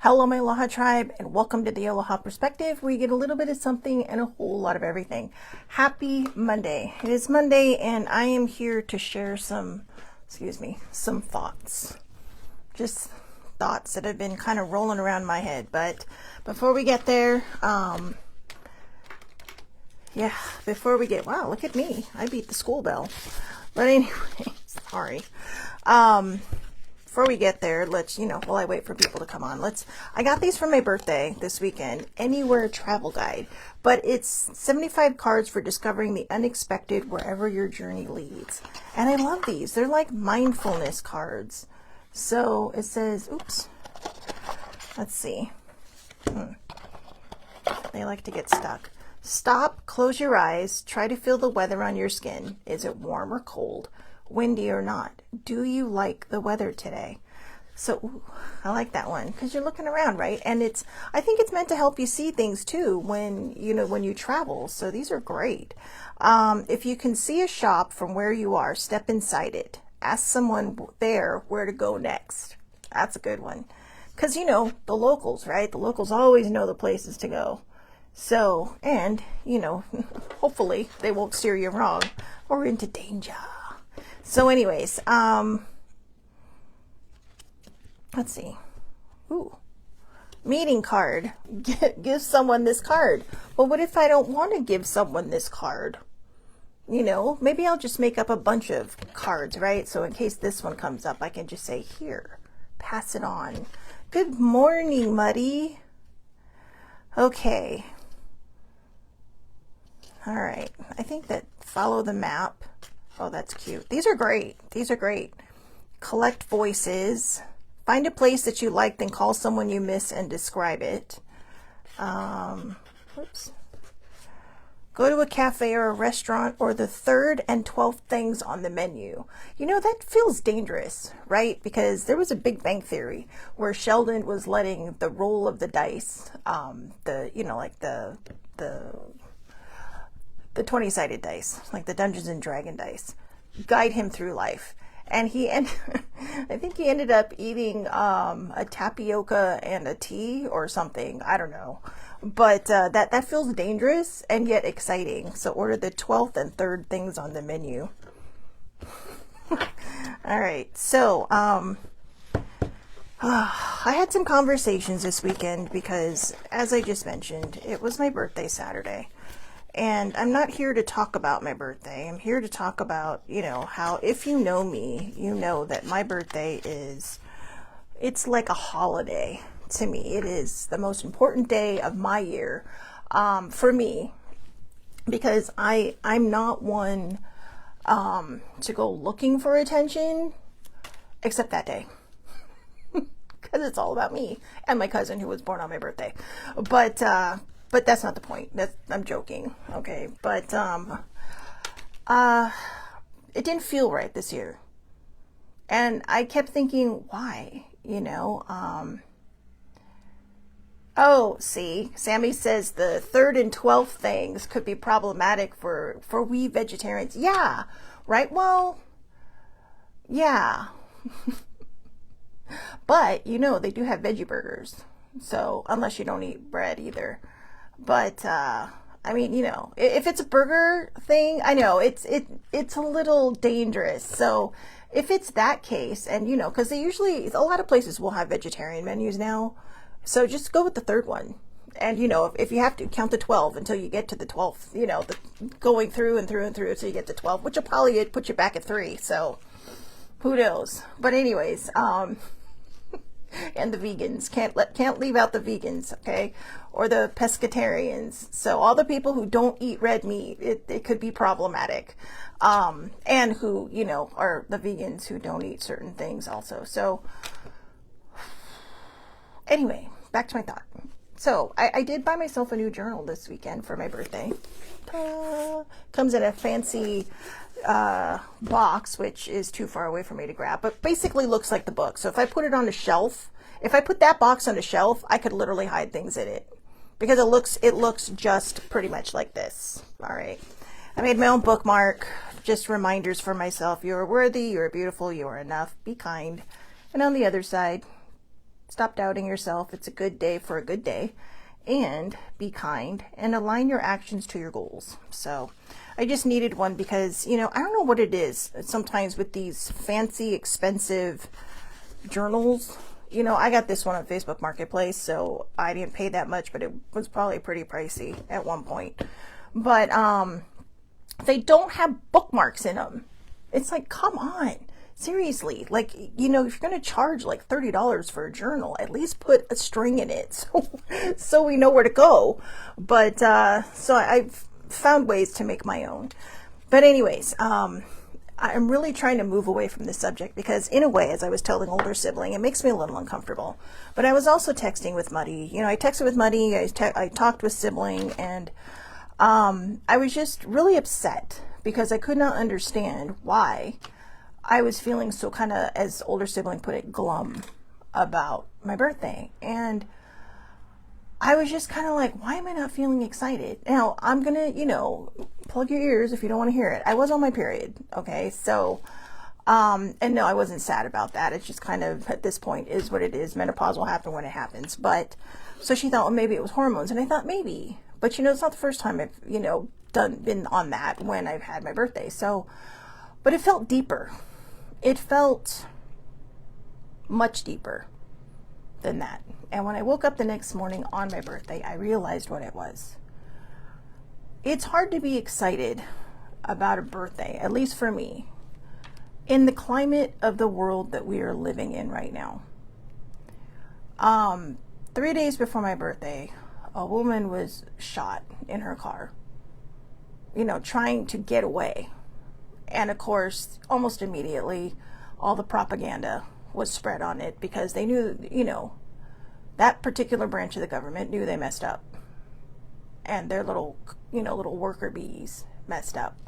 Hello, my Aloha tribe, and welcome to the Aloha Perspective, where you get a little bit of something and a whole lot of everything. Happy Monday. It is Monday, and I am here to share some thoughts. Just thoughts that have been kind of rolling around my head. But before we get there, wow, look at me. I beat the school bell. But anyway, sorry. Before we get there, while I wait for people to come on, I got these for my birthday this weekend, Anywhere Travel Guide, but it's 75 cards for discovering the unexpected wherever your journey leads. And I love these. They're like mindfulness cards. So it says, let's see. They like to get stuck. Stop, close your eyes, try to feel the weather on your skin. Is it warm or cold? Windy or not? Do you like the weather today? So I like that one because you're looking around, right? And I think it's meant to help you see things too when you travel. So these are great. If you can see a shop from where you are, step inside it. Ask someone there where to go next. That's a good one. Because the locals, right? The locals always know the places to go. So, and hopefully they won't steer you wrong or into danger. So anyways, let's see. Meeting card. Give someone this card. Well, what if I don't want to give someone this card? Maybe I'll just make up a bunch of cards, right? So in case this one comes up, I can just say, here, pass it on. Good morning, Muddy. Okay. All right. I think that follow the map. Oh, that's cute. These are great. These are great. Collect voices. Find a place that you like, then call someone you miss and describe it. Go to a cafe or a restaurant or the third and 12th things on the menu. That feels dangerous, right? Because there was a Big Bang Theory where Sheldon was letting the roll of the dice, the 20-sided dice, like the Dungeons and Dragon dice, guide him through life. And I think he ended up eating a tapioca and a tea or something. I don't know. But that feels dangerous and yet exciting. So order the 12th and 3rd things on the menu. All right. So I had some conversations this weekend because, as I just mentioned, it was my birthday Saturday. And I'm not here to talk about my birthday. I'm here to talk about, how if you know me, you know that my birthday it's like a holiday to me. It is the most important day of my year for me because I'm not one to go looking for attention except that day. Because it's all about me and my cousin who was born on my birthday. But that's not the point. I'm joking, okay? But it didn't feel right this year, and I kept thinking, why? Oh, see, Sammy says the 3rd and 12th things could be problematic for we vegetarians. Yeah, right. Well, yeah, but they do have veggie burgers. So unless you don't eat bread either. But, if it's a burger thing, I know it's a little dangerous. So if it's that case, and, because a lot of places will have vegetarian menus now. So just go with the 3rd one. And, if you have to, count to 12 until you get to the 12th, going through and through and through until you get to 12, which will probably put you back at 3. So who knows? But anyways, and the vegans can't leave out the vegans, okay, or the pescatarians. So all the people who don't eat red meat, it could be problematic, and who are the vegans who don't eat certain things also. So anyway, back to my thought. So I did buy myself a new journal this weekend for my birthday. Comes in a fancy box, which is too far away for me to grab, but basically looks like the book. So if I put it on a shelf, if I put that box on a shelf, I could literally hide things in it because it looks just pretty much like this. All right. I made my own bookmark, just reminders for myself. You are worthy, you are beautiful, you are enough, be kind. And on the other side, Stop doubting yourself. It's a good day for a good day. And be kind and align your actions to your goals. So I just needed one because, I don't know what it is. Sometimes with these fancy, expensive journals, I got this one on Facebook Marketplace, so I didn't pay that much, but it was probably pretty pricey at one point. But they don't have bookmarks in them. It's like, come on. Seriously, like, if you're going to charge like $30 for a journal, at least put a string in it so we know where to go. But so I've found ways to make my own. But anyways, I'm really trying to move away from this subject because in a way, as I was telling older sibling, it makes me a little uncomfortable. But I was also texting with Muddy. I texted with Muddy, I talked with sibling, and I was just really upset because I could not understand why I was feeling so kind of, as older sibling put it, glum about my birthday. And I was just kind of like, why am I not feeling excited? Now, I'm going to, plug your ears if you don't want to hear it. I was on my period. Okay. So, and no, I wasn't sad about that. It's just kind of, at this point, is what it is. Menopause will happen when it happens. But, so she thought, well, maybe it was hormones. And I thought, maybe. But, it's not the first time I've, been on that when I've had my birthday. So, but it felt deeper. It felt much deeper than that. And when I woke up the next morning on my birthday, I realized what it was. It's hard to be excited about a birthday, at least for me, in the climate of the world that we are living in right now. 3 days before my birthday, a woman was shot in her car, trying to get away. And of course, almost immediately, all the propaganda was spread on it because they knew, that particular branch of the government knew they messed up. And their little worker bees messed up.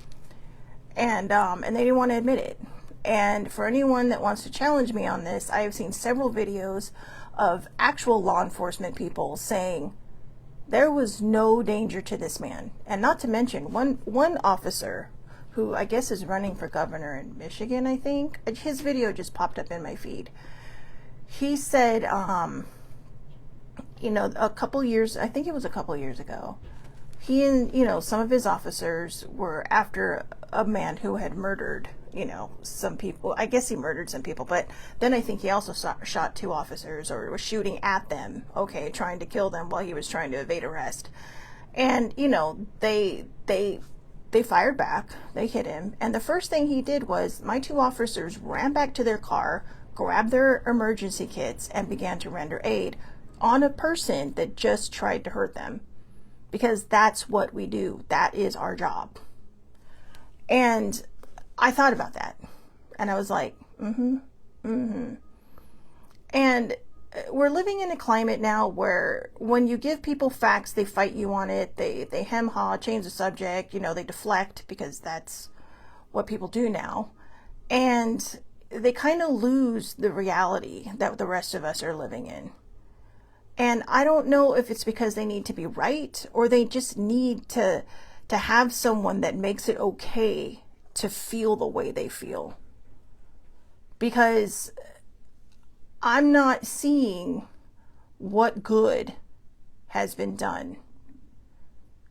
And they didn't want to admit it. And for anyone that wants to challenge me on this, I have seen several videos of actual law enforcement people saying there was no danger to this man. And not to mention, one officer who I guess is running for governor in Michigan, I think. His video just popped up in my feed. He said, a couple years ago, he and, some of his officers were after a man who had murdered, some people. I guess he murdered some people, but then I think he also shot 2 officers or was shooting at them, trying to kill them while he was trying to evade arrest. And, they fired back, they hit him, and the first thing he did was my 2 officers ran back to their car, grabbed their emergency kits, and began to render aid on a person that just tried to hurt them. Because that's what we do. That is our job. And I thought about that. And I was like, And we're living in a climate now where when you give people facts, they fight you on it. They hem-haw, change the subject, they deflect because that's what people do now. And they kind of lose the reality that the rest of us are living in. And I don't know if it's because they need to be right or they just need to have someone that makes it okay to feel the way they feel. Because I'm not seeing what good has been done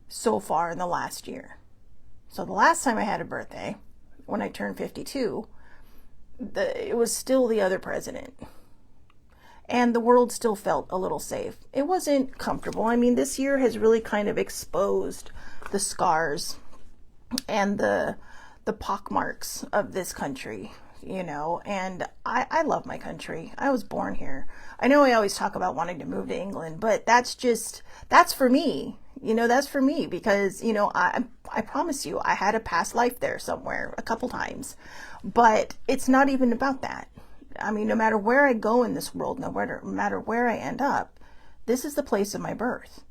so far in the last year. So the last time I had a birthday, when I turned 52, it was still the other president. And the world still felt a little safe. It wasn't comfortable. I mean, this year has really kind of exposed the scars and the pockmarks of this country. And I love my country. I was born here. I know I always talk about wanting to move to England, but that's for me. That's for me because, I promise you, I had a past life there somewhere a couple times, but it's not even about that. I mean, no matter where I go in this world, no matter where I end up, this is the place of my birth.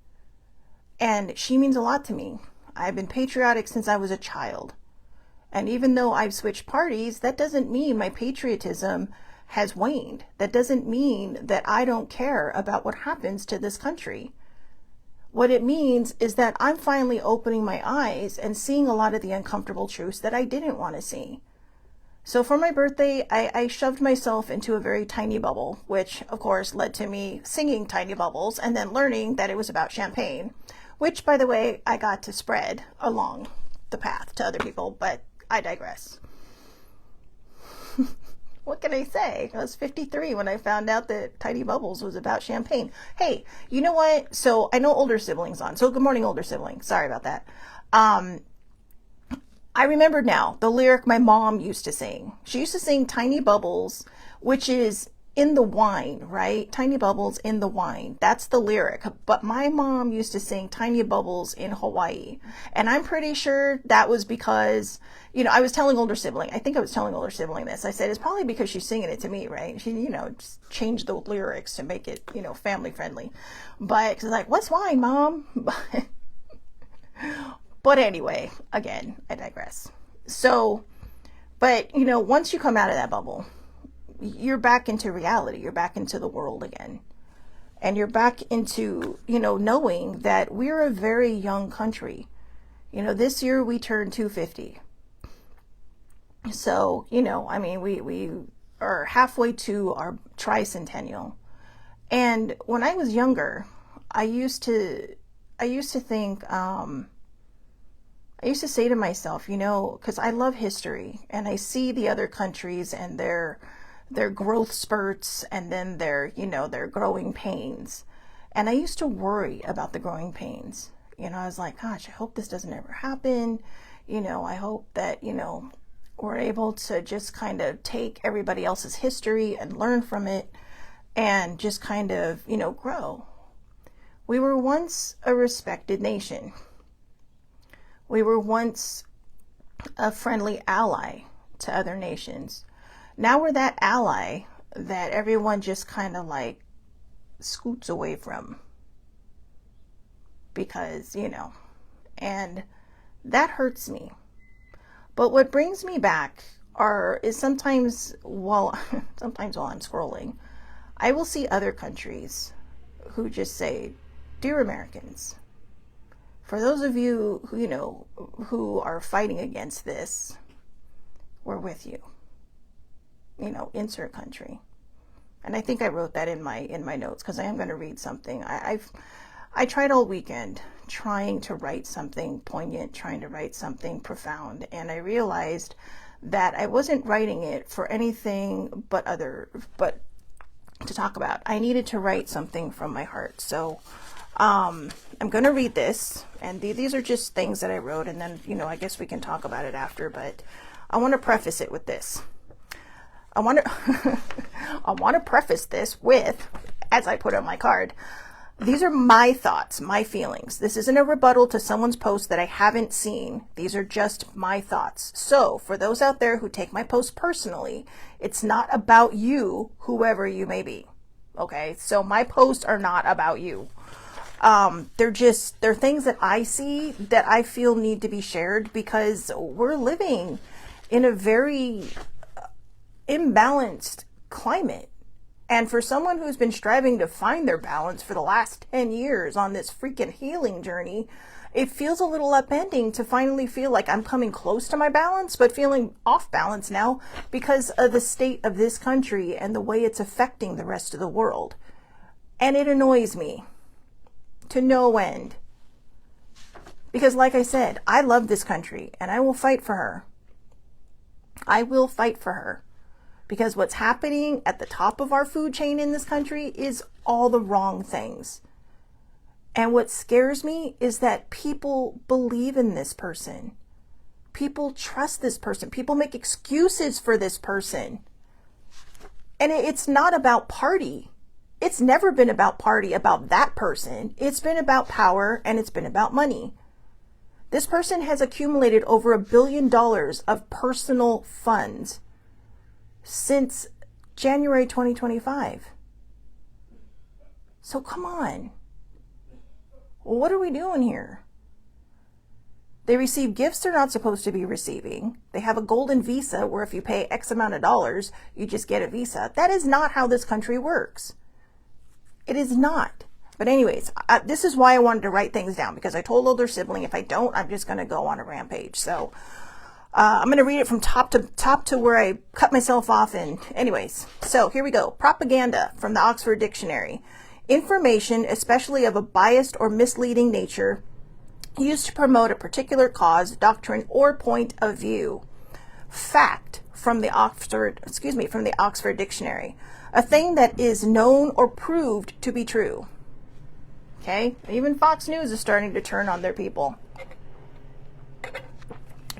And she means a lot to me. I've been patriotic since I was a child. And even though I've switched parties, that doesn't mean my patriotism has waned. That doesn't mean that I don't care about what happens to this country. What it means is that I'm finally opening my eyes and seeing a lot of the uncomfortable truths that I didn't want to see. So for my birthday, I shoved myself into a very tiny bubble, which of course led to me singing Tiny Bubbles and then learning that it was about champagne, which by the way, I got to spread along the path to other people, but I digress. What can I say? I was 53 when I found out that Tiny Bubbles was about champagne. Hey, you know what? So I know older siblings on. So good morning, older siblings. Sorry about that. I remembered now the lyric my mom used to sing. She used to sing Tiny Bubbles, which is in the wine, right? Tiny Bubbles in the wine. That's the lyric. But my mom used to sing Tiny Bubbles in Hawaii. And I'm pretty sure that was because, you know, I was telling older sibling, I think I was telling older sibling this. I said, it's probably because she's singing it to me, right? She, you know, just changed the lyrics to make it, you know, family friendly. But, cause like, what's wine, mom? But anyway, again, I digress. So, but, you know, once you come out of that bubble, you're back into reality. You're back into the world again. And you're back into, you know, knowing that we're a very young country. You know, this year we turned 250. So, you know, I mean, we are halfway to our tricentennial. And when I was younger, I used to think, I used to say to myself, you know, because I love history and I see the other countries and their growth spurts and then their, you know, their growing pains. And I used to worry about the growing pains. You know, I was like, gosh, I hope this doesn't ever happen. You know, I hope that, you know, we're able to just kind of take everybody else's history and learn from it and just kind of, you know, grow. We were once a respected nation. We were once a friendly ally to other nations. Now we're that ally that everyone just kind of like scoots away from because, you know, and that hurts me. But what brings me back is sometimes while I'm scrolling, I will see other countries who just say, "Dear Americans, for those of you who, you know, who are fighting against this, we're with you." You know, insert country. And I think I wrote that in my notes because I am going to read something. I tried all weekend trying to write something poignant, trying to write something profound, and I realized that I wasn't writing it for anything but to talk about. I needed to write something from my heart. So I'm going to read this, and these are just things that I wrote, and then, you know, I guess we can talk about it after, but I want to preface it with this. I want to preface this with, as I put on my card, these are my thoughts, my feelings. This isn't a rebuttal to someone's post that I haven't seen. These are just my thoughts. So for those out there who take my post personally, it's not about you, whoever you may be. Okay? So my posts are not about you. They're things that I see that I feel need to be shared because we're living in a very imbalanced climate. And for someone who's been striving to find their balance for the last 10 years on this freaking healing journey, it feels a little upending to finally feel like I'm coming close to my balance, but feeling off balance now because of the state of this country and the way it's affecting the rest of the world. And it annoys me to no end. Because like I said, I love this country and I will fight for her. I will fight for her. Because what's happening at the top of our food chain in this country is all the wrong things. And what scares me is that people believe in this person. People trust this person. People make excuses for this person. And it's not about party. It's never been about party, about that person. It's been about power and it's been about money. This person has accumulated over $1 billion of personal funds since January 2025. So come on. What are we doing here? They receive gifts they're not supposed to be receiving. They have a golden visa where if you pay X amount of dollars, you just get a visa. That is not how this country works. It is not. But anyways, this is why I wanted to write things down, because I told older sibling if I don't, I'm just going to go on a rampage. So I'm going to read it from top to where I cut myself off in. Anyways, so here we go. Propaganda from the Oxford Dictionary. Information, especially of a biased or misleading nature, used to promote a particular cause, doctrine, or point of view. Fact from the Oxford Dictionary. A thing that is known or proved to be true. Okay? Even Fox News is starting to turn on their people.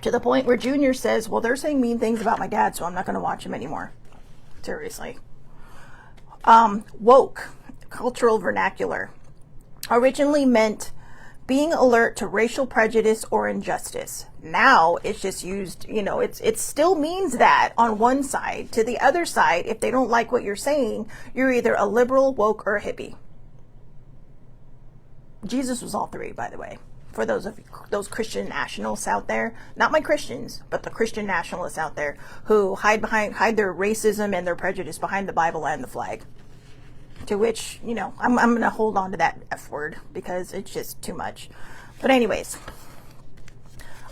To the point where Junior says, well, they're saying mean things about my dad, so I'm not going to watch him anymore. Seriously. Woke, cultural vernacular. Originally meant being alert to racial prejudice or injustice. Now it's just used, it still means that on one side. To the other side, if they don't like what you're saying, you're either a liberal, woke, or a hippie. Jesus was all three, by the way. For those Christian nationalists out there, not my Christians, but the Christian nationalists out there who hide their racism and their prejudice behind the Bible and the flag. To which, I'm going to hold on to that F word because it's just too much. But anyways,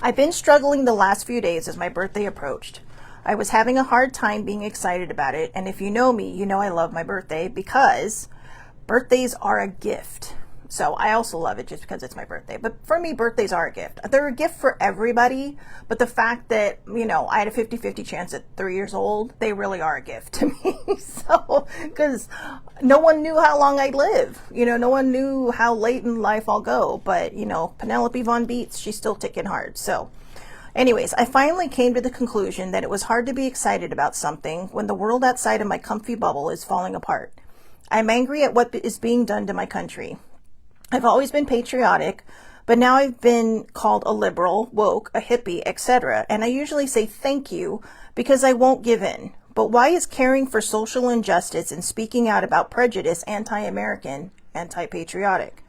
I've been struggling the last few days as my birthday approached. I was having a hard time being excited about it, and if you know me, you know I love my birthday because birthdays are a gift. So I also love it just because it's my birthday. But for me, birthdays are a gift. They're a gift for everybody. But the fact that, I had a 50-50 chance at 3 years old, they really are a gift to me. So, because no one knew how long I'd live. No one knew how late in life I'll go. But, Penelope Von Beets, she's still ticking hard. So, anyways, I finally came to the conclusion that it was hard to be excited about something when the world outside of my comfy bubble is falling apart. I'm angry at what is being done to my country. I've always been patriotic, but now I've been called a liberal, woke, a hippie, etc. And I usually say thank you because I won't give in. But why is caring for social injustice and speaking out about prejudice anti-American, anti-patriotic?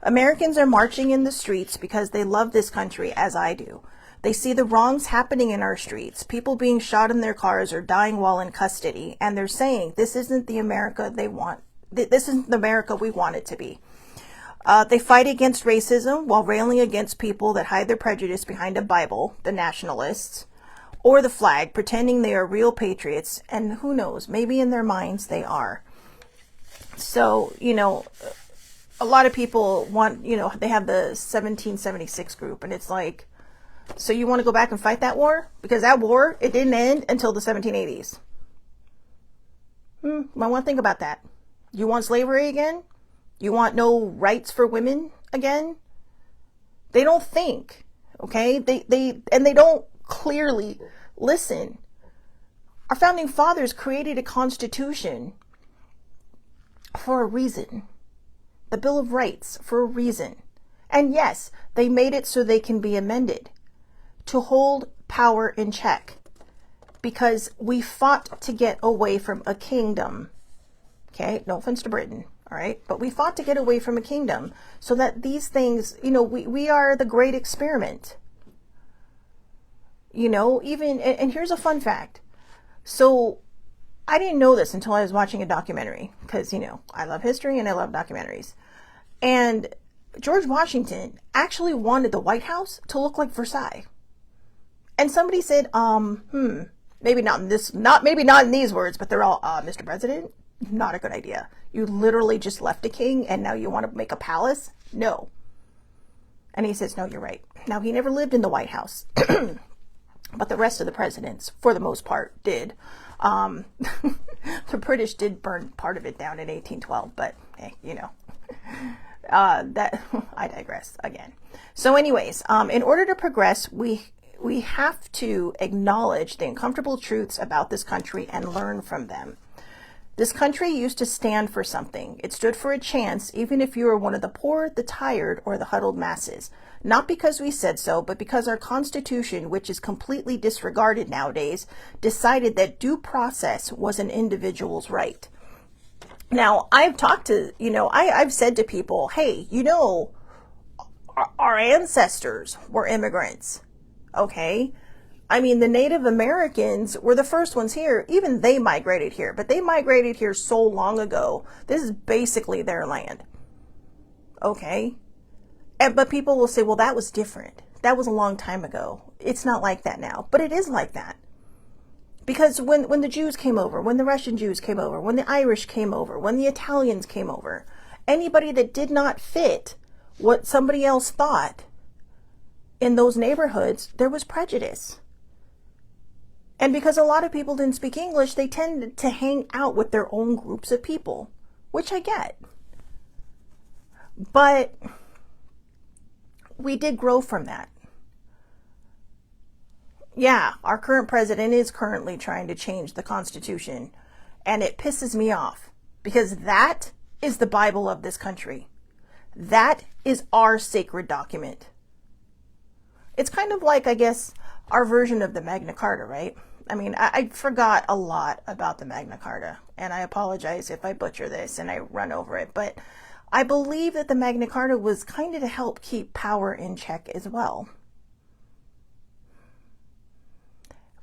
Americans are marching in the streets because they love this country as I do. They see the wrongs happening in our streets, people being shot in their cars or dying while in custody, and they're saying this isn't the America they want. This isn't the America we want it to be. They fight against racism while railing against people that hide their prejudice behind a Bible, the nationalists, or the flag, pretending they are real patriots. And who knows, maybe in their minds they are. So, a lot of people want, they have the 1776 group. And it's like, so you want to go back and fight that war? Because that war, it didn't end until the 1780s. Might want to think about that. You want slavery again? You want no rights for women again? They don't think, okay? They don't clearly listen. Our founding fathers created a constitution for a reason. The Bill of Rights for a reason. And yes, they made it so they can be amended to hold power in check because we fought to get away from a kingdom. Okay, no offense to Britain. All right. But we fought to get away from a kingdom so that these things, we are the great experiment. And here's a fun fact. So I didn't know this until I was watching a documentary because, I love history and I love documentaries. And George Washington actually wanted the White House to look like Versailles. And somebody said, maybe not in these words, but they're all, Mr. President, not a good idea. You literally just left a king and now you want to make a palace? No. And he says, no, you're right. Now, he never lived in the White House, but the rest of the presidents, for the most part, did. The British did burn part of it down in 1812, but hey, that I digress again. So anyways, in order to progress, we have to acknowledge the uncomfortable truths about this country and learn from them. This country used to stand for something. It stood for a chance, even if you were one of the poor, the tired, or the huddled masses. Not because we said so, but because our Constitution, which is completely disregarded nowadays, decided that due process was an individual's right. Now, I've talked to, I've said to people, hey, our ancestors were immigrants, okay? I mean, the Native Americans were the first ones here. Even they migrated here, but they migrated here so long ago. This is basically their land. Okay? But people will say, well, that was different. That was a long time ago. It's not like that now, but it is like that. Because when the Jews came over, when the Russian Jews came over, when the Irish came over, when the Italians came over, anybody that did not fit what somebody else thought in those neighborhoods, there was prejudice. And because a lot of people didn't speak English, they tended to hang out with their own groups of people, which I get. But we did grow from that. Yeah, our current president is currently trying to change the Constitution, and it pisses me off because that is the Bible of this country. That is our sacred document. It's kind of like, I guess, our version of the Magna Carta, right? I mean, I forgot a lot about the Magna Carta, and I apologize if I butcher this and I run over it, but I believe that the Magna Carta was kind of to help keep power in check as well.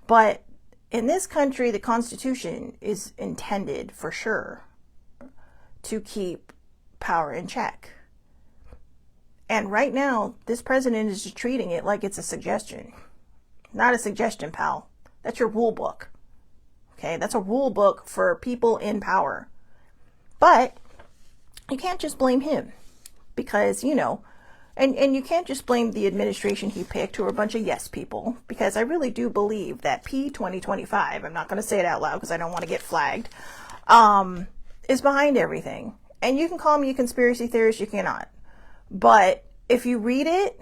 But in this country, the Constitution is intended for sure to keep power in check. And right now, this president is just treating it like it's a suggestion. Not a suggestion, pal. That's your rule book. Okay, that's a rule book for people in power. But you can't just blame him because, you know, and you can't just blame the administration he picked who are a bunch of yes people, because I really do believe that P2025, I'm not going to say it out loud because I don't want to get flagged, is behind everything. And you can call me a conspiracy theorist, you cannot. But if you read it,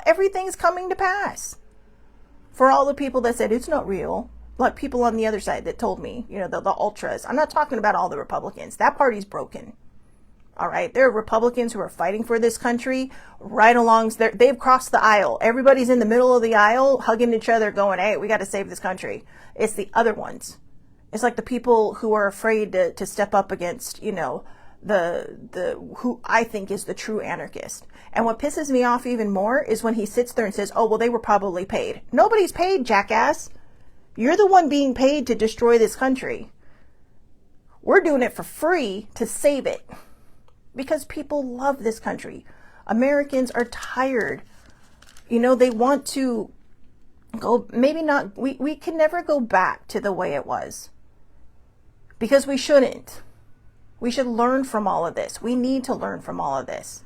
everything's coming to pass. For all the people that said it's not real, like people on the other side that told me, you know, the ultras. I'm not talking about all the Republicans. That party's broken. All right. There are Republicans who are fighting for this country right along. They've crossed the aisle. Everybody's in the middle of the aisle hugging each other going, hey, we got to save this country. It's the other ones. It's like the people who are afraid to step up against, you know, the who I think is the true anarchist. And what pisses me off even more is when he sits there and says, oh, well, they were probably paid. Nobody's paid, jackass. You're the one being paid to destroy this country. We're doing it for free to save it because people love this country. Americans are tired. You know, they want to go, maybe not, we can never go back to the way it was because we shouldn't. We should learn from all of this. We need to learn from all of this.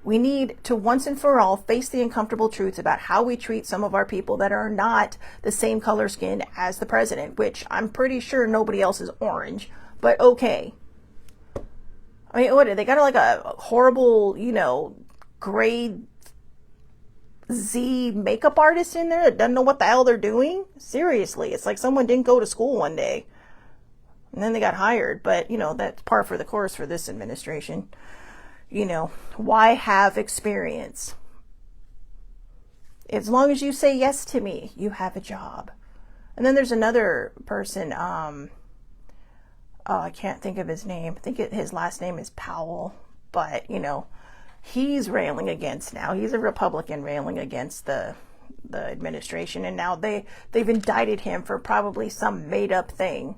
We need to once and for all face the uncomfortable truths about how we treat some of our people that are not the same color skin as the president, which I'm pretty sure nobody else is orange, but okay. I mean, what, they got like a horrible, you know, grade Z makeup artist in there that doesn't know what the hell they're doing? Seriously, it's like someone didn't go to school one day and then they got hired. But, you know, that's par for the course for this administration. You know, why have experience? As long as you say yes to me, you have a job. And then there's another person, I can't think of his name. I think his last name is Powell. But, you know, he's railing against now. He's a Republican railing against the administration. And now they've indicted him for probably some made up thing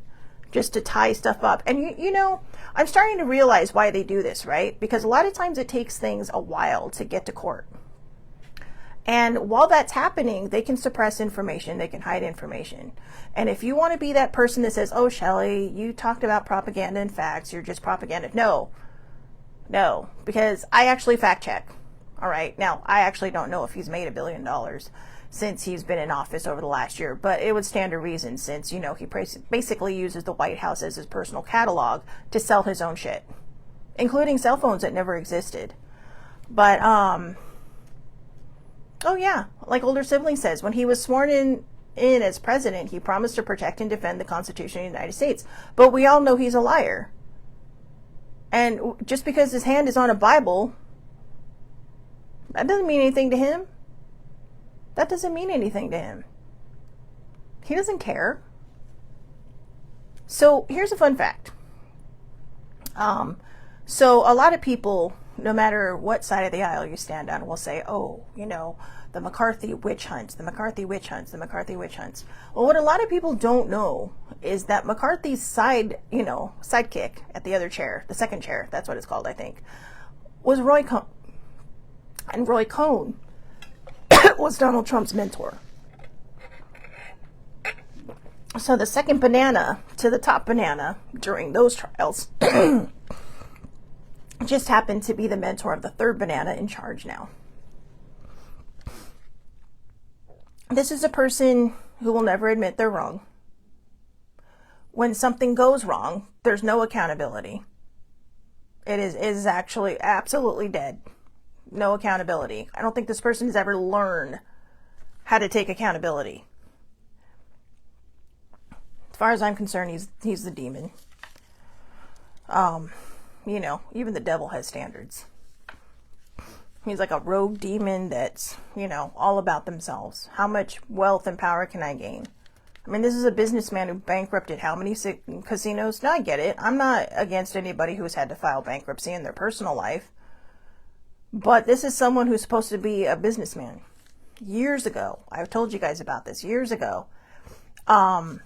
just to tie stuff up. And, you know, I'm starting to realize why they do this, right? Because a lot of times it takes things a while to get to court. And while that's happening, they can suppress information. They can hide information. And if you want to be that person that says, oh, Shelley, you talked about propaganda and facts. You're just propaganda. No, because I actually fact check. All right. Now, I actually don't know if he's made $1 billion since he's been in office over the last year, but it would stand to reason since, you know, he basically uses the White House as his personal catalog to sell his own shit, including cell phones that never existed. But, oh yeah, like older sibling says, when he was sworn in as president, he promised to protect and defend the Constitution of the United States. But we all know he's a liar. And just because his hand is on a Bible, that doesn't mean anything to him. That doesn't mean anything to him. He doesn't care. So here's a fun fact. So a lot of people, no matter what side of the aisle you stand on, will say, oh, you know, the McCarthy witch hunts, the McCarthy witch hunts, the McCarthy witch hunts. Well, what a lot of people don't know is that McCarthy's sidekick at the other chair, the second chair, that's what it's called, I think, was Roy Cohn. And Roy Cohn was Donald Trump's mentor. So the second banana to the top banana during those trials just happened to be the mentor of the third banana in charge now. This is a person who will never admit they're wrong. When something goes wrong, there's no accountability. It is actually absolutely dead. No accountability. I don't think this person has ever learned how to take accountability. As far as I'm concerned, he's the demon. You know, even the devil has standards. He's like a rogue demon that's, you know, all about themselves. How much wealth and power can I gain? I mean, this is a businessman who bankrupted how many casinos? No, I get it. I'm not against anybody who's had to file bankruptcy in their personal life. But this is someone who's supposed to be a businessman. Years ago, I've told you guys about this, years ago. Or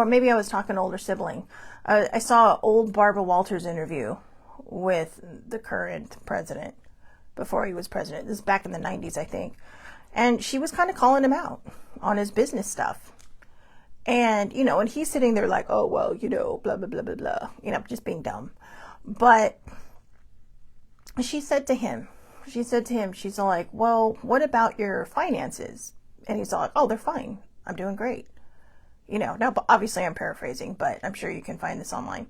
maybe I was talking to an older sibling. I saw an old Barbara Walters interview with the current president before he was president. This is back in the 90s, I think. And she was kind of calling him out on his business stuff. And, you know, and he's sitting there like, oh, well, you know, blah, blah, blah, blah, blah. You know, just being dumb. But she said to him, she's like, well, what about your finances? And he's all like, oh, they're fine. I'm doing great. You know, now, obviously I'm paraphrasing, but I'm sure you can find this online.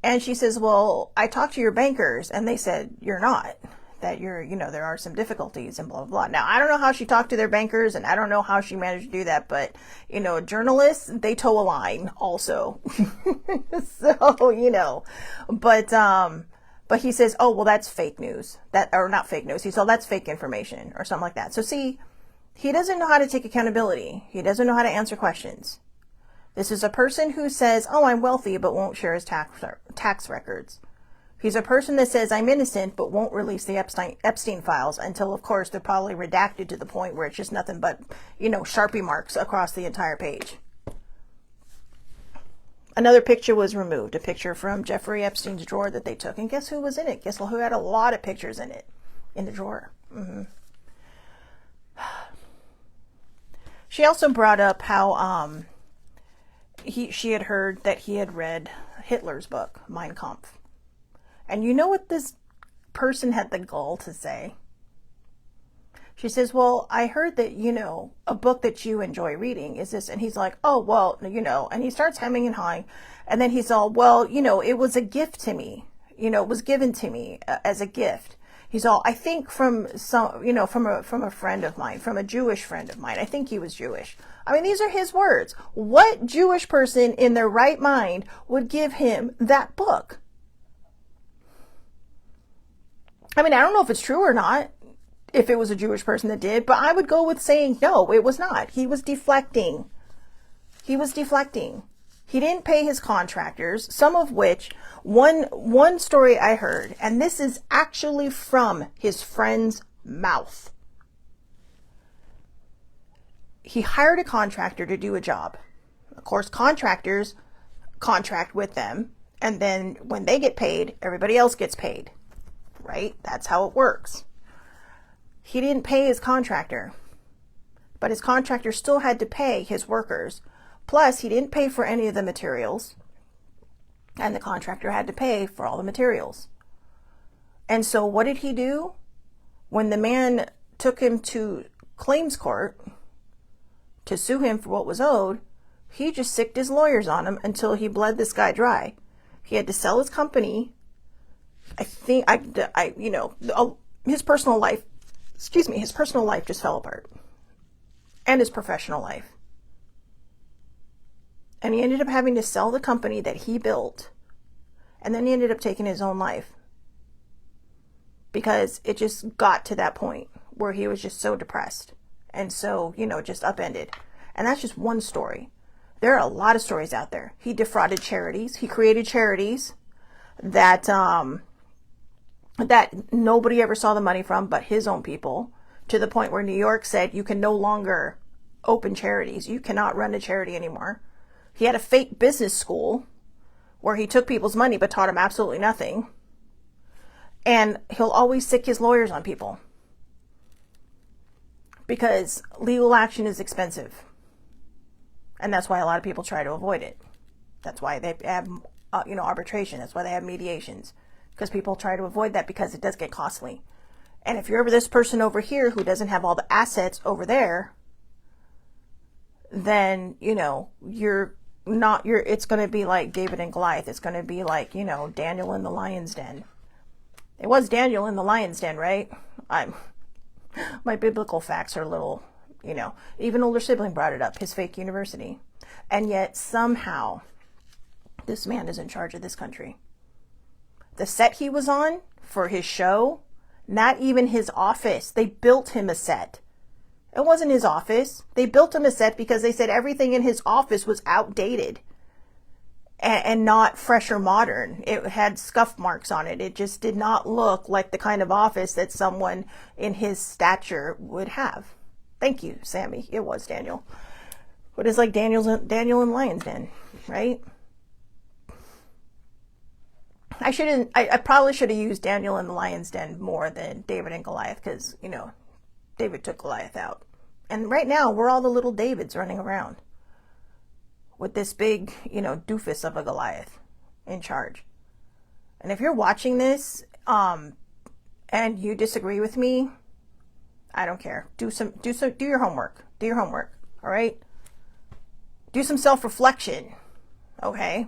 And she says, well, I talked to your bankers and they said, you're not, that you're, you know, there are some difficulties and blah, blah, blah. Now, I don't know how she talked to their bankers and I don't know how she managed to do that, but, you know, journalists, they toe a line also. So, you know, but he says, oh, well, that's fake news. Or not fake news. He said, oh, that's fake information or something like that. So see, he doesn't know how to take accountability. He doesn't know how to answer questions. This is a person who says, oh, I'm wealthy, but won't share his tax records. He's a person that says, I'm innocent, but won't release the Epstein files until, of course, they're probably redacted to the point where it's just nothing but, you know, Sharpie marks across the entire page. Another picture was removed, a picture from Jeffrey Epstein's drawer that they took. And guess who was in it? Guess who had a lot of pictures in it, in the drawer? Mm-hmm. She also brought up how she had heard that he had read Hitler's book, Mein Kampf. And you know what this person had the gall to say? She says, well, I heard that, you know, a book that you enjoy reading is this. And he's like, oh, well, you know, and he starts hemming and hawing. And then he's all, well, you know, it was a gift to me. You know, it was given to me as a gift. He's all, I think from some, you know, from a friend of mine, from a Jewish friend of mine. I think he was Jewish. I mean, these are his words. What Jewish person in their right mind would give him that book? I mean, I don't know if it's true or not, if it was a Jewish person that did, but I would go with saying, no, it was not. He was deflecting. He was deflecting. He didn't pay his contractors, some of which, one story I heard, and this is actually from his friend's mouth. He hired a contractor to do a job. Of course, contractors contract with them, and then when they get paid, everybody else gets paid, right? That's how it works. He didn't pay his contractor, but his contractor still had to pay his workers. Plus, he didn't pay for any of the materials, and the contractor had to pay for all the materials. And so what did he do? When the man took him to claims court to sue him for what was owed, he just sicked his lawyers on him until he bled this guy dry. He had to sell his company. You know, his personal life, his personal life just fell apart. And his professional life. And he ended up having to sell the company that he built. And then he ended up taking his own life. Because it just got to that point where he was just so depressed. And so, you know, just upended. And that's just one story. There are a lot of stories out there. He defrauded charities. He created charities that that nobody ever saw the money from but his own people, to the point where New York said you can no longer open charities. You cannot run a charity anymore. He had a fake business school where he took people's money but taught them absolutely nothing. And he'll always sick his lawyers on people. because legal action is expensive. And that's why a lot of people try to avoid it. That's why they have, arbitration. That's why they have mediations, because people try to avoid that because it does get costly. And if you're this person over here who doesn't have all the assets over there, then, it's going to be like David and Goliath. It's going to be like, Daniel in the lion's den. It was Daniel in the lion's den, right? My biblical facts are a little, even older sibling brought it up, his fake university. And yet somehow this man is in charge of this country. The set he was on for his show, not even his office. They built him a set. It wasn't his office. They built him a set because they said everything in his office was outdated and not fresh or modern. It had scuff marks on it. It just did not look like the kind of office that someone in his stature would have. Thank you, Sammy. It was Daniel. But it's like Daniel in Lion's Den, right? I probably should have used Daniel in the Lion's Den more than David and Goliath, because, David took Goliath out. And right now, we're all the little Davids running around with this big, doofus of a Goliath in charge. And if you're watching this, and you disagree with me, I don't care. Do your homework. Do your homework. All right? Do some self-reflection. Okay?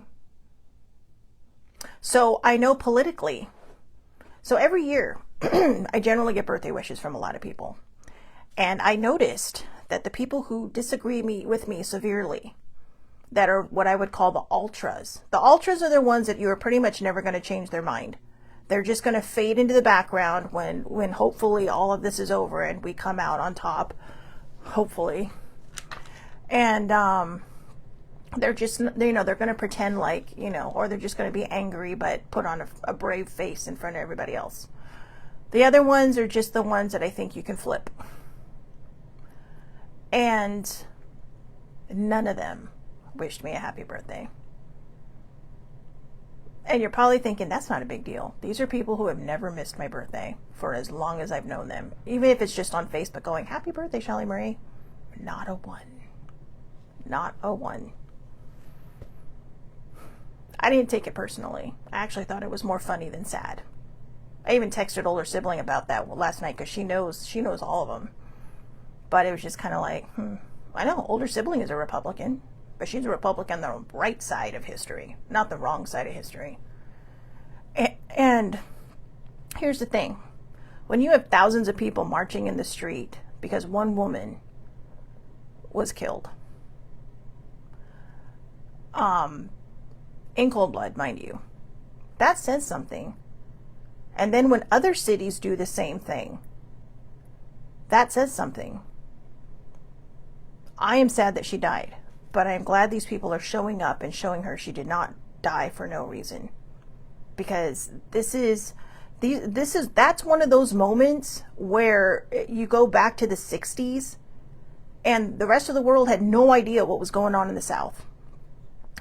So I know politically. So every year, I generally get birthday wishes from a lot of people. And I noticed that the people who disagree with me severely, that are what I would call the ultras. The ultras are the ones that you are pretty much never going to change their mind. They're just going to fade into the background when hopefully all of this is over and we come out on top, hopefully. And they're just, they're going to pretend like, or they're just going to be angry but put on a brave face in front of everybody else. The other ones are just the ones that I think you can flip. And none of them wished me a happy birthday. And you're probably thinking, that's not a big deal. These are people who have never missed my birthday for as long as I've known them. Even if it's just on Facebook going, happy birthday, Shelly Marie. Not a one. Not a one. I didn't take it personally. I actually thought it was more funny than sad. I even texted older sibling about that last night because she knows all of them. But it was just kind of like, I know older sibling is a Republican, but she's a Republican on the right side of history, not the wrong side of history. And here's the thing. When you have thousands of people marching in the street because one woman was killed, in cold blood, mind you, that says something. And then when other cities do the same thing, that says something. I am sad that she died, but I am glad these people are showing up and showing her she did not die for no reason. Because that's one of those moments where you go back to the 60s and the rest of the world had no idea what was going on in the South,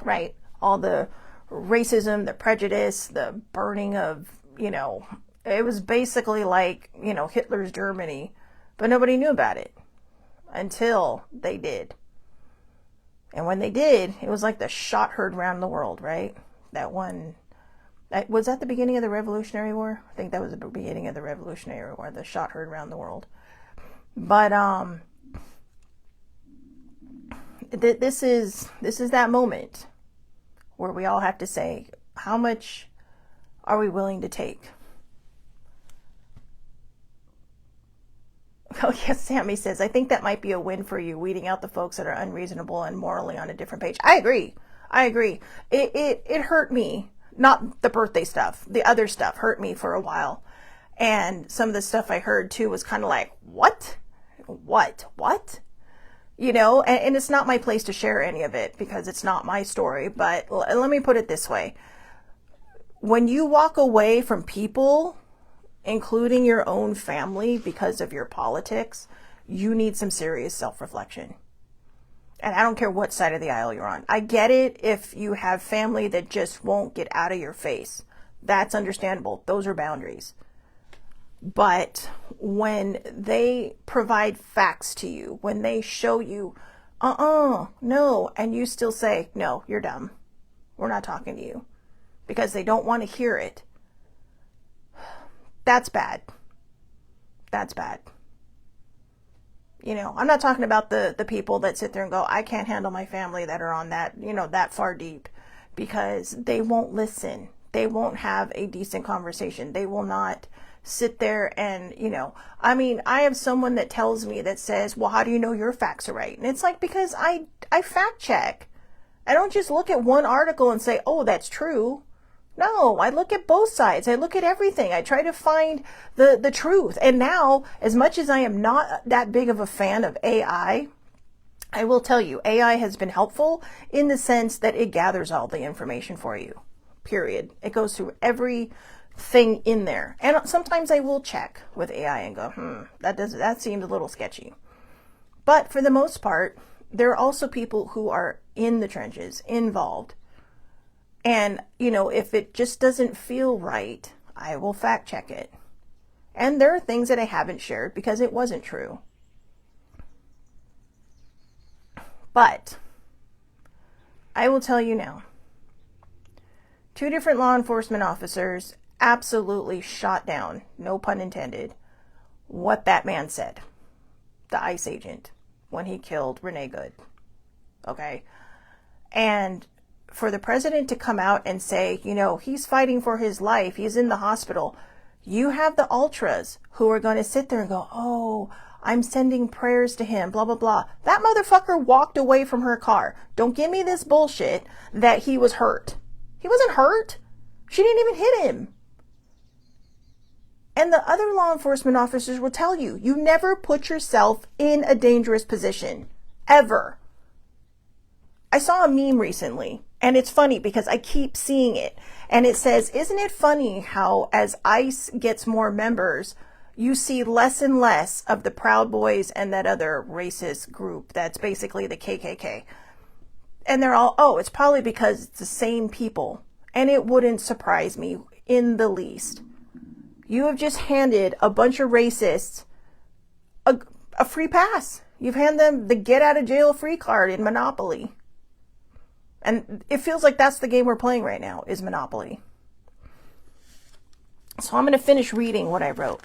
right? All the racism, the prejudice, the burning of, it was basically like, Hitler's Germany, but nobody knew about it until they did. And when they did, it was like the shot heard around the world, right? Was that the beginning of the Revolutionary War? I think that was the beginning of the Revolutionary War, the shot heard around the world. But this is that moment where we all have to say, how much are we willing to take? Oh yes, Sammy says, I think that might be a win for you, weeding out the folks that are unreasonable and morally on a different page. I agree. It hurt me. Not the birthday stuff. The other stuff hurt me for a while. And some of the stuff I heard too was kind of like, what? And it's not my place to share any of it because it's not my story. But let me put it this way. When you walk away from people, including your own family, because of your politics, you need some serious self-reflection. And I don't care what side of the aisle you're on. I get it if you have family that just won't get out of your face. That's understandable. Those are boundaries. But when they provide facts to you, when they show you, no, and you still say, no, you're dumb, we're not talking to you, because they don't want to hear it, that's bad. That's bad. You know, I'm not talking about the people that sit there and go, I can't handle my family, that are on that, you know, that far deep, because they won't listen. They won't have a decent conversation. They will not sit there and, you know, I mean, I have someone that tells me, that says, well, how do you know your facts are right? And it's like, because I fact check. I don't just look at one article and say, oh, that's true. No, I look at both sides. I look at everything. I try to find the truth. And now, as much as I am not that big of a fan of AI, I will tell you, AI has been helpful in the sense that it gathers all the information for you, period. It goes through everything in there. And sometimes I will check with AI and go, that seems a little sketchy. But for the most part, there are also people who are in the trenches, involved. And, you know, if it just doesn't feel right, I will fact check it. And there are things that I haven't shared because it wasn't true. But I will tell you now, 2 different law enforcement officers absolutely shot down, no pun intended, what that man said, the ICE agent, when he killed Renee Good. Okay? And for the president to come out and say, you know, he's fighting for his life, he's in the hospital, you have the ultras who are going to sit there and go, oh, I'm sending prayers to him, blah, blah, blah. That motherfucker walked away from her car. Don't give me this bullshit that he was hurt. He wasn't hurt. She didn't even hit him. And the other law enforcement officers will tell you, you never put yourself in a dangerous position, ever. I saw a meme recently, and it's funny because I keep seeing it. And it says, isn't it funny how as ICE gets more members, you see less and less of the Proud Boys and that other racist group that's basically the KKK. And they're all, oh, it's probably because it's the same people. And it wouldn't surprise me in the least. You have just handed a bunch of racists a free pass. You've handed them the get out of jail free card in Monopoly. And it feels like that's the game we're playing right now, is Monopoly. So I'm going to finish reading what I wrote.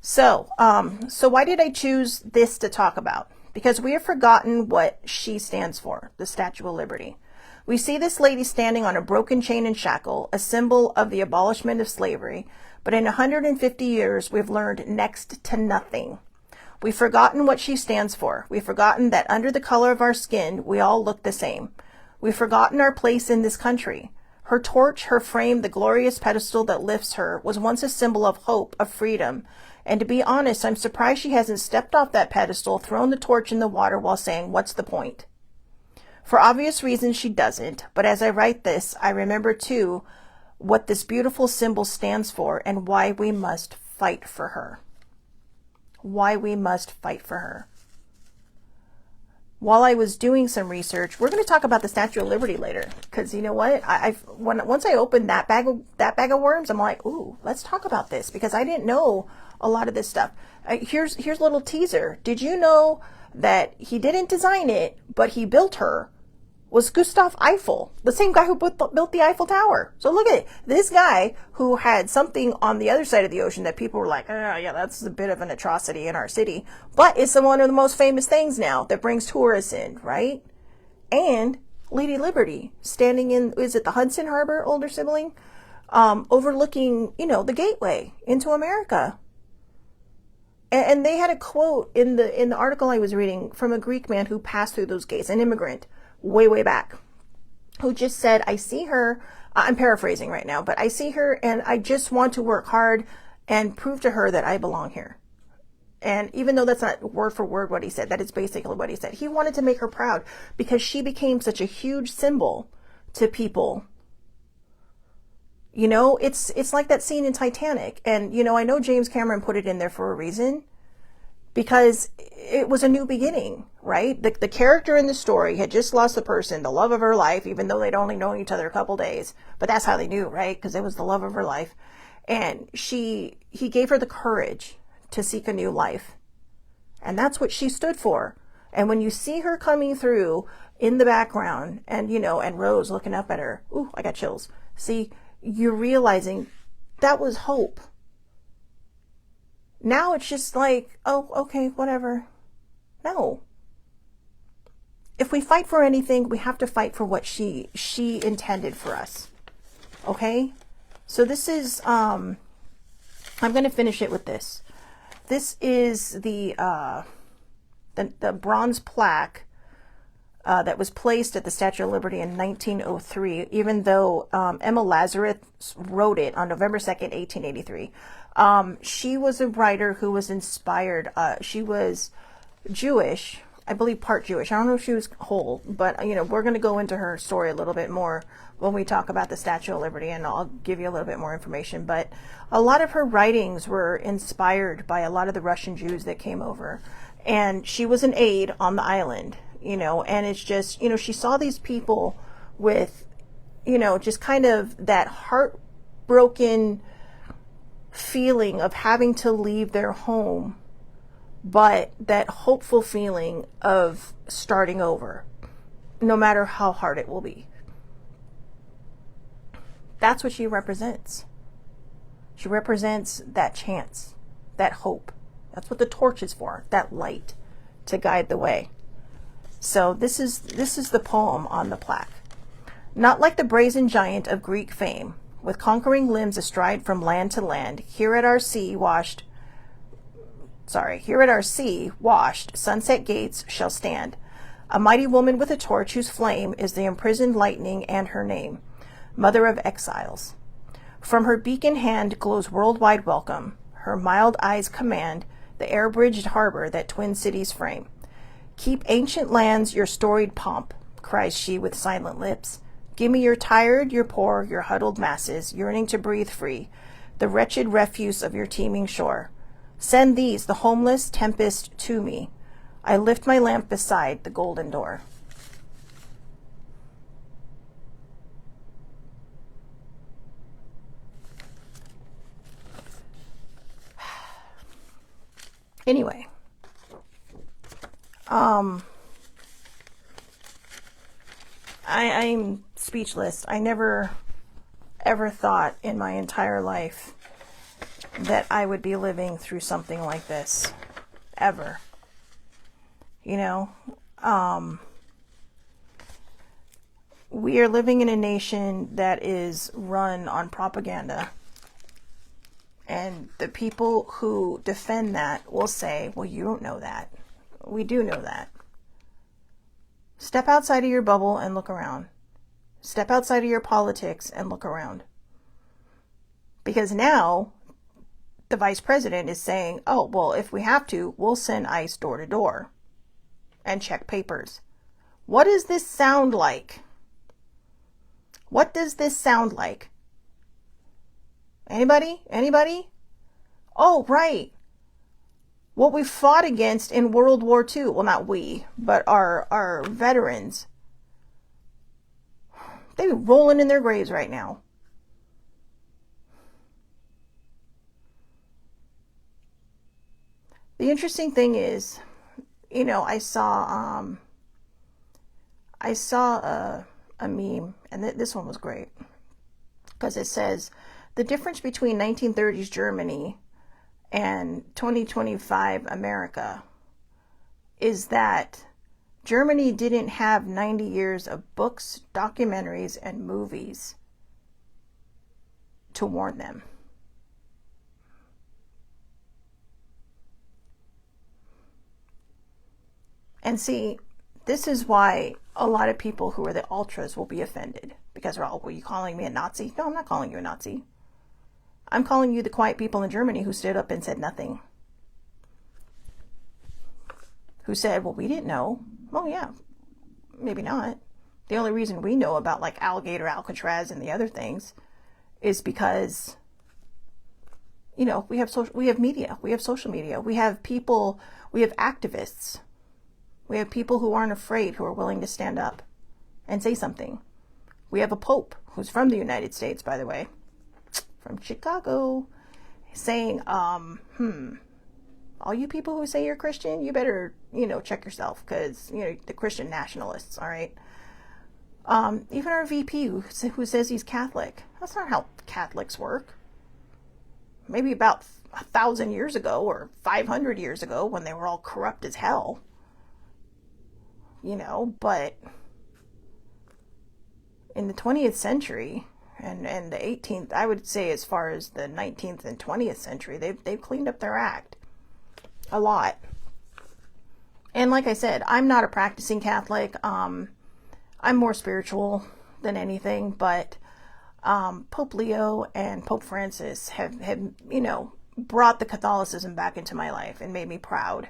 So why did I choose this to talk about? Because we have forgotten what she stands for, the Statue of Liberty. We see this lady standing on a broken chain and shackle, a symbol of the abolishment of slavery. But in 150 years, we've learned next to nothing. We've forgotten what she stands for. We've forgotten that under the color of our skin, we all look the same. We've forgotten our place in this country. Her torch, her frame, the glorious pedestal that lifts her, was once a symbol of hope, of freedom. And to be honest, I'm surprised she hasn't stepped off that pedestal, thrown the torch in the water while saying, what's the point? For obvious reasons, she doesn't. But as I write this, I remember too what this beautiful symbol stands for and why we must fight for her. Why we must fight for her. While I was doing some research, we're going to talk about the Statue of Liberty later, because you know what? Once I opened that bag of worms, I'm like, ooh, let's talk about this, because I didn't know a lot of this stuff. Here's a little teaser. Did you know that he didn't design it, but he built her? Was Gustav Eiffel, the same guy who built the Eiffel Tower. So look at it. This guy who had something on the other side of the ocean that people were like, oh yeah, that's a bit of an atrocity in our city. But it's one of the most famous things now that brings tourists in, right? And Lady Liberty standing in, is it the Hudson Harbor, older sibling? Overlooking, the gateway into America. And they had a quote in the article I was reading from a Greek man who passed through those gates, an immigrant, way back, who just said, I see her, I'm paraphrasing right now, but I see her and I just want to work hard and prove to her that I belong here. And even though that's not word for word what he said, that is basically what he said. He wanted to make her proud because she became such a huge symbol to people. It's like that scene in Titanic. And, I know James Cameron put it in there for a reason, because it was a new beginning, right? The character in the story had just lost the person, the love of her life, even though they'd only known each other a couple days. But that's how they knew, right? Because it was the love of her life. And he gave her the courage to seek a new life. And that's what she stood for. And when you see her coming through in the background and, and Rose looking up at her, ooh, I got chills. See, you're realizing that was hope. Now it's just like, oh, okay, whatever. No. If we fight for anything, we have to fight for what she intended for us. Okay? So this is, I'm going to finish it with this. This is the bronze plaque that was placed at the Statue of Liberty in 1903, even though Emma Lazarus wrote it on November 2nd, 1883. She was a writer who was inspired. She was Jewish, I believe part Jewish. I don't know if she was whole, but, we're going to go into her story a little bit more when we talk about the Statue of Liberty, and I'll give you a little bit more information. But a lot of her writings were inspired by a lot of the Russian Jews that came over. And she was an aide on the island, and it's just, she saw these people with, just kind of that heartbroken feeling of having to leave their home, but that hopeful feeling of starting over, no matter how hard it will be. That's what she represents. She represents that chance, that hope. That's what the torch is for, that light to guide the way. So this is the poem on the plaque. Not like the brazen giant of Greek fame, with conquering limbs astride from land to land, here at our sea washed, sunset gates shall stand. A mighty woman with a torch whose flame is the imprisoned lightning and her name, mother of exiles. From her beacon hand glows worldwide welcome. Her mild eyes command the air-bridged harbor that twin cities frame. Keep ancient lands your storied pomp, cries she with silent lips. Give me your tired, your poor, your huddled masses, yearning to breathe free, the wretched refuse of your teeming shore. Send these, the homeless tempest, to me. I lift my lamp beside the golden door. Anyway, I'm speechless. I never ever thought in my entire life that I would be living through something like this, ever. We are living in a nation that is run on propaganda. And the people who defend that will say, well, you don't know that. We do know that. Step outside of your bubble and look around. Step outside of your politics and look around. Because now the vice president is saying, oh, well, if we have to, we'll send ICE door to door and check papers. What does this sound like? What does this sound like? Anybody? Anybody? Oh, right. What we fought against in World War II. Well, not we, but our veterans. They be rolling in their graves right now. The interesting thing is, I saw a meme, and this one was great, because it says, the difference between 1930s Germany and 2025 America is that Germany didn't have 90 years of books, documentaries, and movies to warn them. And see, this is why a lot of people who are the ultras will be offended, because they're all, well, you calling me a Nazi? No, I'm not calling you a Nazi. I'm calling you the quiet people in Germany who stood up and said nothing. Who said, well, we didn't know. Well, yeah, maybe not. The only reason we know about like Alligator, Alcatraz, and the other things is because, we have media, we have social media, we have people, we have activists, we have people who aren't afraid, who are willing to stand up and say something. We have a pope who's from the United States, by the way. from Chicago, saying, all you people who say you're Christian, you better, check yourself, because, the Christian nationalists, all right? Even our VP who says he's Catholic. That's not how Catholics work. Maybe about 1,000 years ago or 500 years ago when they were all corrupt as hell. But in the 20th century and the 18th, I would say as far as the 19th and 20th century, they've cleaned up their act a lot. And like I said, I'm not a practicing Catholic. I'm more spiritual than anything, but Pope Leo and Pope Francis have brought the Catholicism back into my life and made me proud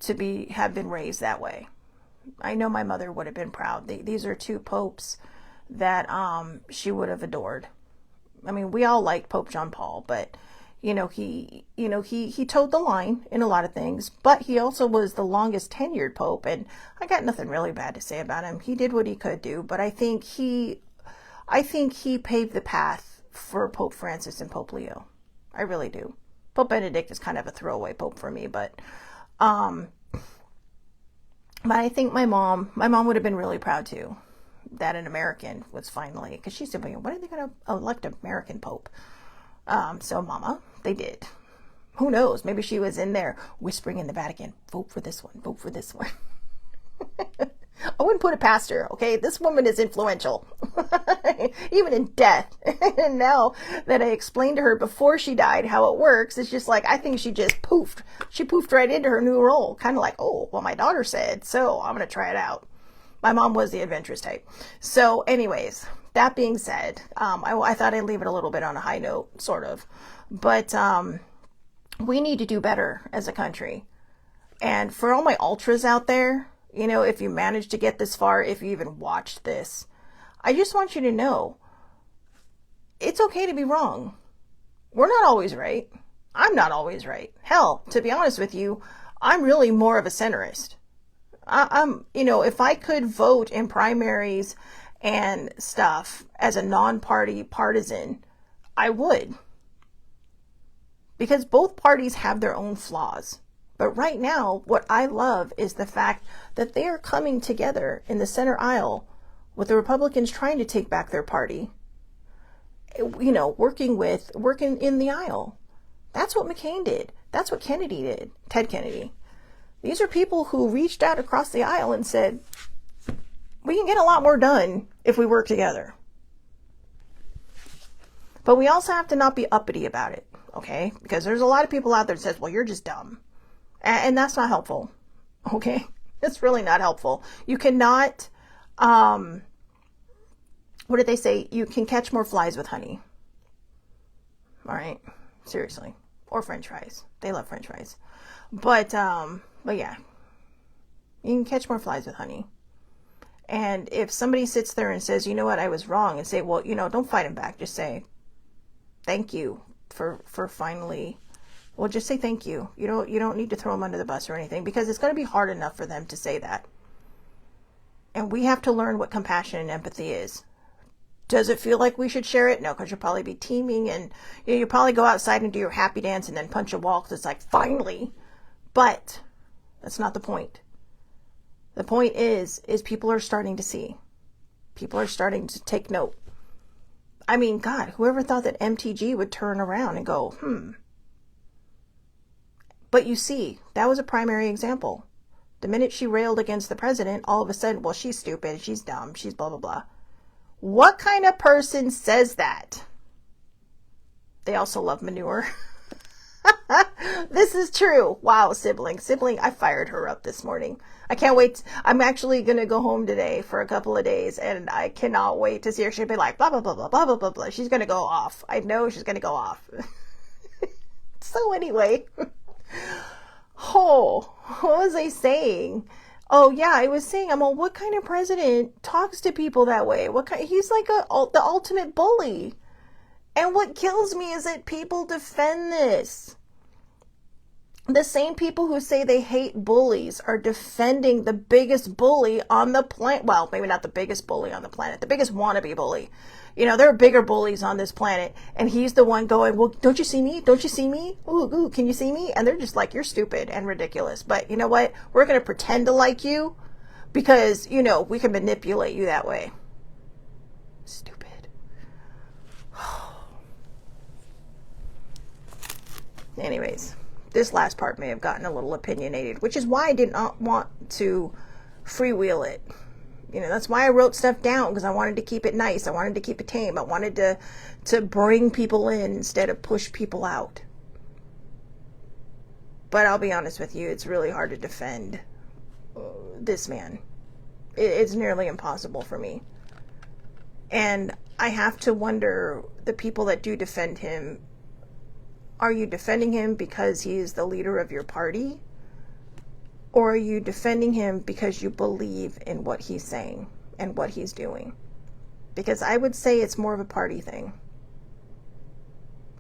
to have been raised that way. I know my mother would have been proud. These are two popes that she would have adored. I mean, we all liked Pope John Paul, but he towed the line in a lot of things, but he also was the longest tenured pope, and I got nothing really bad to say about him. He did what he could do, but I think he paved the path for Pope Francis and Pope Leo. I really do. Pope Benedict is kind of a throwaway pope for me, but I think my mom would have been really proud too that an American was finally, because she's thinking, when are they going to elect an American pope? So mama, they did. Who knows? Maybe she was in there whispering in the Vatican, vote for this one, vote for this one. I wouldn't put it past her, okay? This woman is influential, even in death. And now that I explained to her before she died how it works, it's just like, I think she just poofed. She poofed right into her new role. Kind of like, oh, well, my daughter said, so I'm going to try it out. My mom was the adventurous type. So anyways, that being said, I thought I'd leave it a little bit on a high note, sort of. But we need to do better as a country. And for all my ultras out there, if you managed to get this far, if you even watched this, I just want you to know, it's okay to be wrong. We're not always right. I'm not always right. Hell, to be honest with you, I'm really more of a centrist. If I could vote in primaries and stuff as a non-party partisan, I would. Because both parties have their own flaws. But right now, what I love is the fact that they are coming together in the center aisle with the Republicans trying to take back their party. Working in the aisle. That's what McCain did. That's what Kennedy did. Ted Kennedy. These are people who reached out across the aisle and said, we can get a lot more done if we work together. But we also have to not be uppity about it, okay? Because there's a lot of people out there that says, well, you're just dumb. And that's not helpful, okay? It's really not helpful. You cannot, what did they say? You can catch more flies with honey. All right? Seriously. Or French fries. They love French fries. But yeah, you can catch more flies with honey. And if somebody sits there and says, you know what, I was wrong, and say, well, don't fight him back. Just say, thank you for finally, well, just say thank you. You don't need to throw them under the bus or anything, because it's going to be hard enough for them to say that. And we have to learn what compassion and empathy is. Does it feel like we should share it? No, because you'll probably be teaming, and you'll probably go outside and do your happy dance and then punch a wall because it's like, finally. But that's not the point. The point is people are starting to see. People are starting to take note. I mean, God, whoever thought that MTG would turn around and go, But you see, that was a primary example. The minute she railed against the president, all of a sudden, well, she's stupid, she's dumb, she's blah, blah, blah. What kind of person says that? They also love manure. This is true. Wow, sibling, I fired her up this morning. I can't wait. I'm actually going to go home today for a couple of days, and I cannot wait to see her. She'll be like, blah, blah, blah, blah, blah, blah, blah, blah. She's going to go off. I know she's going to go off. So anyway, what was I saying? Oh yeah, I was saying, what kind of president talks to people that way? He's like the ultimate bully. And what kills me is that people defend this. The same people who say they hate bullies are defending the biggest bully on the planet. Well, maybe not the biggest bully on the planet, the biggest wannabe bully. You know, there are bigger bullies on this planet, and he's the one going, well, don't you see me? Don't you see me? Ooh, can you see me? And they're just like, you're stupid and ridiculous. But you know what? We're going to pretend to like you because, you know, we can manipulate you that way. Stupid. Anyways, this last part may have gotten a little opinionated, which is why I did not want to freewheel it. You know, that's why I wrote stuff down, because I wanted to keep it nice. I wanted to keep it tame. I wanted to bring people in instead of push people out. But I'll be honest with you, it's really hard to defend this man. It's nearly impossible for me. And I have to wonder, the people that do defend him, are you defending him because he is the leader of your party? Or are you defending him because you believe in what he's saying and what he's doing? Because I would say it's more of a party thing.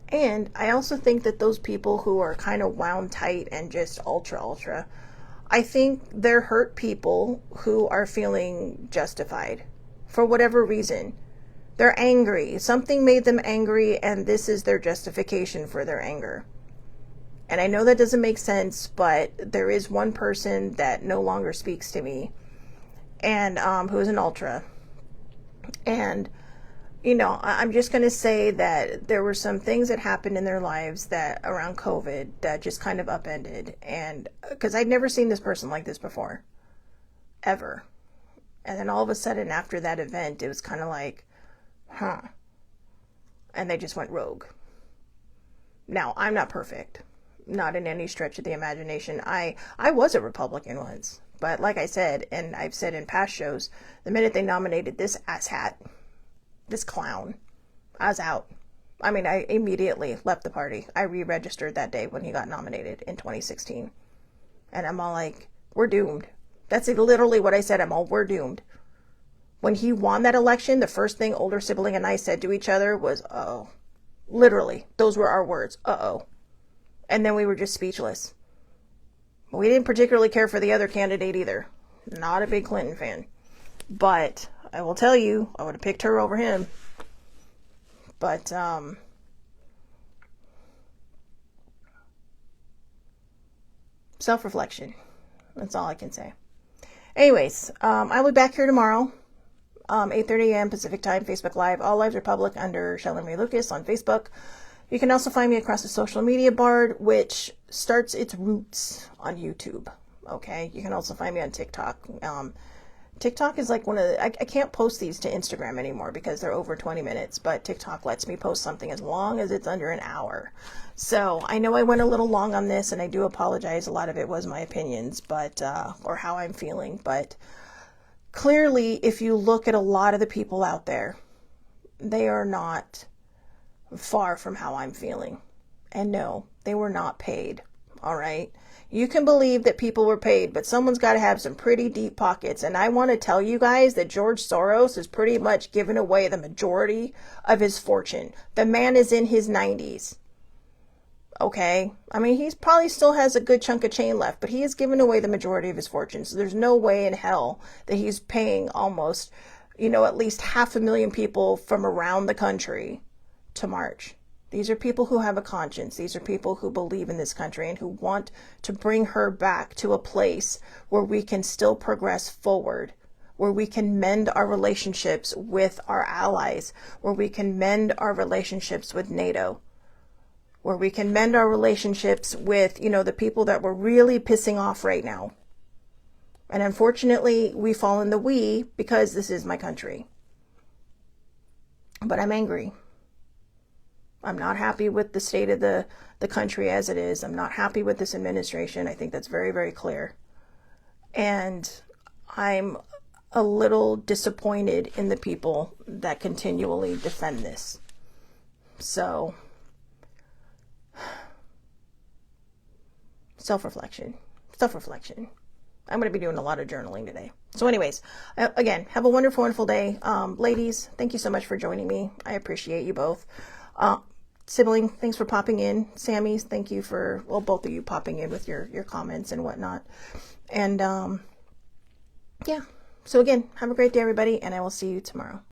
And I also think that those people who are kind of wound tight and just ultra, I think they're hurt people who are feeling justified for whatever reason. They're angry. Something made them angry, and this is their justification for their anger. And I know that doesn't make sense, but there is one person that no longer speaks to me, and who is an ultra. And, you know, I'm just going to say that there were some things that happened in their lives that around COVID that just kind of upended. And because I'd never seen this person like this before, ever. And then all of a sudden after that event, it was kind of like, huh. And they just went rogue. Now, I'm not perfect. Not in any stretch of the imagination. I was a Republican once. But like I said, and I've said in past shows, the minute they nominated this asshat, this clown, I was out. I mean, I immediately left the party. I re-registered that day when he got nominated in 2016. And I'm all like, we're doomed. That's literally what I said. We're doomed. When he won that election, the first thing older sibling and I said to each other was, uh-oh. Literally, those were our words, uh-oh. And then we were just speechless. We didn't particularly care for the other candidate either. Not a big Clinton fan. But I will tell you, I would have picked her over him. But, self-reflection. That's all I can say. Anyways, I'll be back here tomorrow. 8:30 a.m. Pacific Time, Facebook Live. All lives are public under Shelly Marie Lucas on Facebook. You can also find me across the social media board, which starts its roots on YouTube. Okay, you can also find me on TikTok. TikTok is like one of the, I can't post these to Instagram anymore because they're over 20 minutes, but TikTok lets me post something as long as it's under an hour. So I know I went a little long on this, and I do apologize. A lot of it was my opinions, but, or how I'm feeling, but clearly, if you look at a lot of the people out there, they are not far from how I'm feeling. And no, they were not paid. All right. You can believe that people were paid, but someone's got to have some pretty deep pockets. And I want to tell you guys that George Soros has pretty much given away the majority of his fortune. The man is in his 90s. Okay. I mean, he's probably still has a good chunk of chain left, but he has given away the majority of his fortune. So there's no way in hell that he's paying almost, you know, at least 500,000 people from around the country to march. These are people who have a conscience. These are people who believe in this country and who want to bring her back to a place where we can still progress forward, where we can mend our relationships with our allies, where we can mend our relationships with NATO, where we can mend our relationships with, you know, the people that we're really pissing off right now. And unfortunately, we fall in the we because this is my country. But I'm angry. I'm not happy with the state of the country as it is. I'm not happy with this administration. I think that's very, very clear. And I'm a little disappointed in the people that continually defend this. So, self-reflection. I'm going to be doing a lot of journaling today. So anyways, again, have a wonderful, wonderful day. Ladies, thank you so much for joining me. I appreciate you both. Sibling, thanks for popping in. Sammy, thank you for, well, both of you popping in with your comments and whatnot. And, yeah. So again, have a great day, everybody, and I will see you tomorrow.